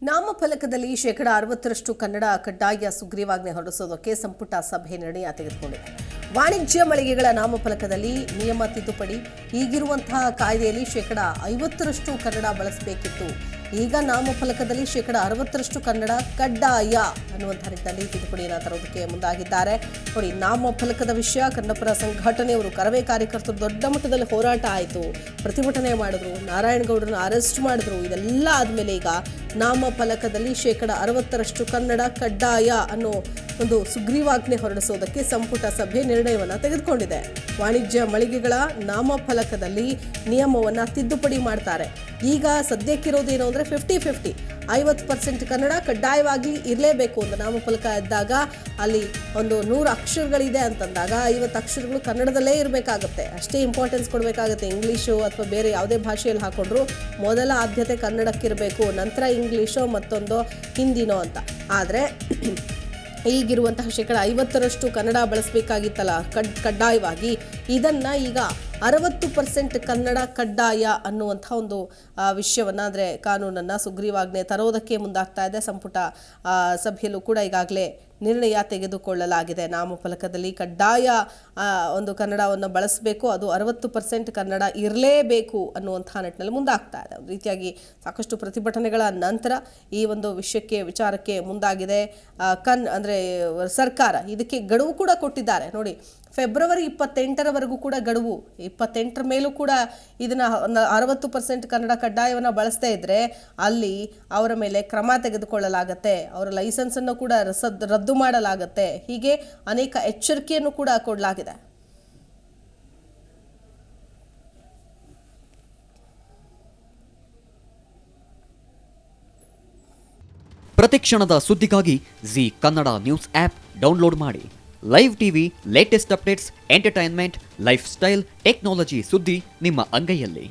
ನಾಮಫಲಕದಲ್ಲಿ ಶೇಕಡಾ 60ರಷ್ಟು ಕನ್ನಡ ಕಡ್ಡಾಯ ಸುಗ್ರೀವಾಜ್ಞೆ ಹೊರಡಿಸೋದಕ್ಕೆ ಸಂಪುಟ ಸಭೆ ನಿರ್ಣಯ ತೆಗೆದುಕೊಂಡಿದೆ. ವಾಣಿಜ್ಯ ಮಳಿಗೆಗಳ ನಾಮಫಲಕದಲ್ಲಿ ನಿಯಮ ತಿದ್ದುಪಡಿ. ಈಗಿರುವಂತಹ ಕಾಯ್ದೆಯಲ್ಲಿ ಶೇಕಡಾ 50ರಷ್ಟು ಕನ್ನಡ ಬಳಸಬೇಕಿತ್ತು. ಈಗ ನಾಮಫಲಕದಲ್ಲಿ ಶೇಕಡಾ 60ರಷ್ಟು ಕನ್ನಡ ಕಡ್ಡಾಯ ಅನ್ನುವಂಥ ನಿಟ್ಟಿನಲ್ಲಿ ತಿದ್ದುಪಡಿಯನ್ನು ತರೋದಕ್ಕೆ ಮುಂದಾಗಿದ್ದಾರೆ. ನೋಡಿ, ನಾಮಫಲಕದ ವಿಷಯ ಕನ್ನಡಪರ ಸಂಘಟನೆಯವರು ಕರವೇ ಕಾರ್ಯಕರ್ತರು ದೊಡ್ಡ ಮಟ್ಟದಲ್ಲಿ ಹೋರಾಟ ಆಯಿತು, ಪ್ರತಿಭಟನೆ ಮಾಡಿದ್ರು, ನಾರಾಯಣಗೌಡರನ್ನ ಅರೆಸ್ಟ್ ಮಾಡಿದ್ರು. ಇದೆಲ್ಲ ಆದಮೇಲೆ ಈಗ ನಾಮಫಲಕದಲ್ಲಿ ಶೇಕಡಾ 60ರಷ್ಟು ಕನ್ನಡ ಕಡ್ಡಾಯ ಅನ್ನೋ ಒಂದು ಸುಗ್ರೀವಾಜ್ಞೆ ಹೊರಡಿಸೋದಕ್ಕೆ ಸಂಪುಟ ಸಭೆ ನಿರ್ಣಯವನ್ನು ತೆಗೆದುಕೊಂಡಿದೆ. ವಾಣಿಜ್ಯ ಮಳಿಗೆಗಳ ನಾಮಫಲಕದಲ್ಲಿ ನಿಯಮವನ್ನು ತಿದ್ದುಪಡಿ ಮಾಡ್ತಾರೆ. ಈಗ ಸದ್ಯಕ್ಕಿರೋದೇನು ಅಂದರೆ 50-50, 50% ಕನ್ನಡ ಕಡ್ಡಾಯವಾಗಿ ಇರಲೇಬೇಕು. ಒಂದು ನಾಮಫಲಕ ಇದ್ದಾಗ ಅಲ್ಲಿ ಒಂದು 100 ಅಕ್ಷರಗಳಿದೆ ಅಂತಂದಾಗ 50 ಅಕ್ಷರಗಳು ಕನ್ನಡದಲ್ಲೇ ಇರಬೇಕಾಗುತ್ತೆ. ಅಷ್ಟೇ ಇಂಪಾರ್ಟೆನ್ಸ್ ಕೊಡಬೇಕಾಗುತ್ತೆ. ಇಂಗ್ಲೀಷು ಅಥವಾ ಬೇರೆ ಯಾವುದೇ ಭಾಷೆಯಲ್ಲಿ ಹಾಕೊಂಡ್ರು ಮೊದಲ ಆದ್ಯತೆ ಕನ್ನಡಕ್ಕಿರಬೇಕು, ನಂತರ ಇಂಗ್ಲೀಷೋ ಮತ್ತೊಂದು ಹಿಂದಿನೋ ಅಂತ. ಆದರೆ ಈಗಿರುವಂತಹ ಶೇಕಡಾ 50ರಷ್ಟು ಕನ್ನಡ ಬಳಸಬೇಕಾಗಿತ್ತಲ್ಲ ಕಡ್ಡಾಯವಾಗಿ, ಇದನ್ನು ಈಗ 60% ಕನ್ನಡ ಕಡ್ಡಾಯ ಅನ್ನುವಂಥ ಒಂದು ವಿಷಯವನ್ನು, ಅಂದರೆ ಕಾನೂನನ್ನು, ಸುಗ್ರೀವಾಜ್ಞೆ ತರೋದಕ್ಕೆ ಮುಂದಾಗ್ತಾ ಇದೆ. ಸಂಪುಟ ಸಭೆಯಲ್ಲೂ ಕೂಡ ಈಗಾಗಲೇ ನಿರ್ಣಯ ತೆಗೆದುಕೊಳ್ಳಲಾಗಿದೆ. ನಾಮಫಲಕದಲ್ಲಿ ಕಡ್ಡಾಯ ಒಂದು ಕನ್ನಡವನ್ನು ಬಳಸಬೇಕು, ಅದು 60% ಕನ್ನಡ ಇರಲೇಬೇಕು ಅನ್ನುವಂಥ ನಿಟ್ಟಿನಲ್ಲಿ ಮುಂದಾಗ್ತಾ ಇದೆ. ಒಂದು ರೀತಿಯಾಗಿ ಸಾಕಷ್ಟು ಪ್ರತಿಭಟನೆಗಳ ನಂತರ ಈ ಒಂದು ವಿಚಾರಕ್ಕೆ ಮುಂದಾಗಿದೆ. ಅಂದರೆ ಸರ್ಕಾರ ಇದಕ್ಕೆ ಗಡುವು ಕೂಡ ಕೊಟ್ಟಿದ್ದಾರೆ. ನೋಡಿ, ಫೆಬ್ರವರಿ 28ರವರೆಗೂ ಕೂಡ ಗಡುವು. 28ರ ಮೇಲೂ ಕೂಡ ಇದನ್ನು 60% ಕನ್ನಡ ಕಡ್ಡಾಯವನ್ನು ಬಳಸದೇ ಇದ್ದರೆ ಅಲ್ಲಿ ಅವರ ಮೇಲೆ ಕ್ರಮ ತೆಗೆದುಕೊಳ್ಳಲಾಗತ್ತೆ, ಅವರ ಲೈಸೆನ್ಸನ್ನು ಕೂಡ ರದ್ದು ಮಾಡಲಾಗತ್ತೆ. ಹೀಗೆ ಅನೇಕ ಎಚ್ಚರಿಕೆಯನ್ನು ಕೂಡ ಕೊಡಲಾಗಿದೆ. ಪ್ರತಿಕ್ಷಣದ ಸುದ್ದಿಗಾಗಿ Zee Kannada news app download ಮಾಡಿ. Live TV, latest updates, entertainment, lifestyle, technology ಸುದ್ದಿ ನಿಮ್ಮ ಅಂಗೈಯಲ್ಲಿ.